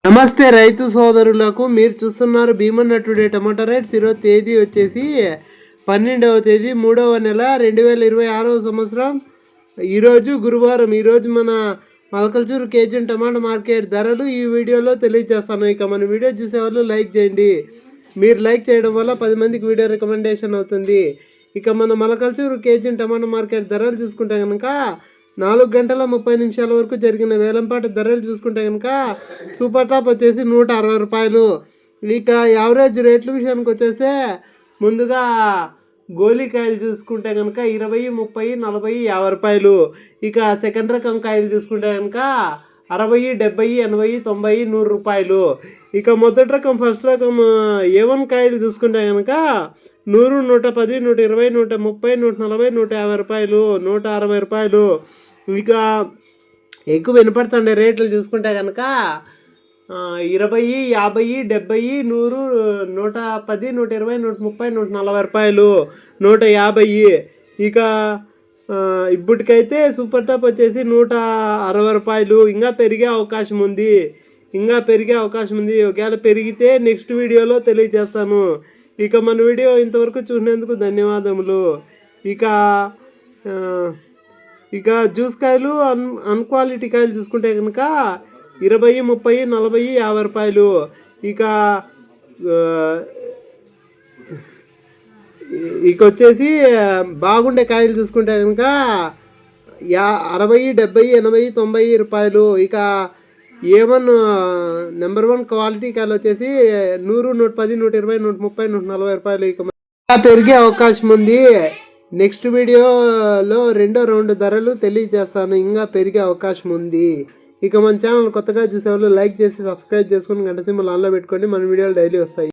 నమస్తే రైతు సోదరులకు, మీరు చూస్తున్నారు భీమన్న టుడే టమాటా రేట్స్. ఈరోజు తేదీ వచ్చేసి 12వ తేదీ 3వ నెల 2026వ సంవత్సరం. ఈరోజు గురువారం. ఈరోజు మన మల్కల్చూరు కేజీ టమాటా మార్కెట్ ధరలు ఈ వీడియోలో తెలియజేస్తాను. ఇక మన వీడియో చూసేవాళ్ళు లైక్ చేయండి. మీరు లైక్ చేయడం వల్ల 10 మందికి వీడియో రికమెండేషన్ అవుతుంది. ఇక మన మల్కల్చూరు కేజీ టమాటా మార్కెట్ ధరలు చూసుకుంటే కనుక 4 గంటల 30 నిమిషాల వరకు జరిగిన వేలంపాట ధరలు చూసుకుంటే కనుక సూపర్ టాప్ వచ్చేసి 160 రూపాయలు. ఇక యావరేజ్ రేట్ల విషయానికి వచ్చేసి ముందుగా గోలికాయలు చూసుకుంటే కనుక 20, 30, 40, 50 రూపాయలు. ఇక సెకండ్ రకం కాయలు చూసుకుంటే కనుక 60, 70, 80, 90, 100 రూపాయలు. ఇక మొదటి రకం ఫస్ట్ రకం A1 కాయలు చూసుకుంటే కనుక 100, 110, 120, 130, 140, 150 రూపాయలు, 160 రూపాయలు. ఇక ఎక్కువ వినపడుతుండే రేట్లు చూసుకుంటే కనుక 20, 50, 70, 100, 110, 120, 130, 140 రూపాయలు, 150. ఇక ఇప్పటికైతే సూపర్ టాప్ వచ్చేసి 160 రూపాయలు. ఇంకా పెరిగే అవకాశం ఉంది. ఒకవేళ పెరిగితే నెక్స్ట్ వీడియోలో తెలియజేస్తాను. ఇక మన వీడియో ఇంతవరకు చూసినందుకు ధన్యవాదములు. ఇక జ్యూస్ కాయలు అన్క్వాలిటీ కాయలు చూసుకుంటే కనుక 20, 30, 40, 50 రూపాయలు. ఇక వచ్చేసి బాగుండే కాయలు చూసుకుంటే కనుక 60, 70, 80, 90 రూపాయలు. ఇక A1 నెంబర్ 1 క్వాలిటీ కాయలు వచ్చేసి 100, 110, 120, 130, 140 రూపాయలు. ఇక పెరిగే అవకాశం ఉంది. నెక్స్ట్ వీడియోలో రెండో రౌండ్ ధరలు తెలియజేస్తాను. ఇంకా పెరిగే అవకాశం ఉంది. ఇక మన ఛానల్ కొత్తగా చూసేవాళ్ళు లైక్ చేసి సబ్స్క్రైబ్ చేసుకుని గంట సింబల్ ఆన్లో పెట్టుకోండి. మన వీడియోలు డైలీ వస్తాయి.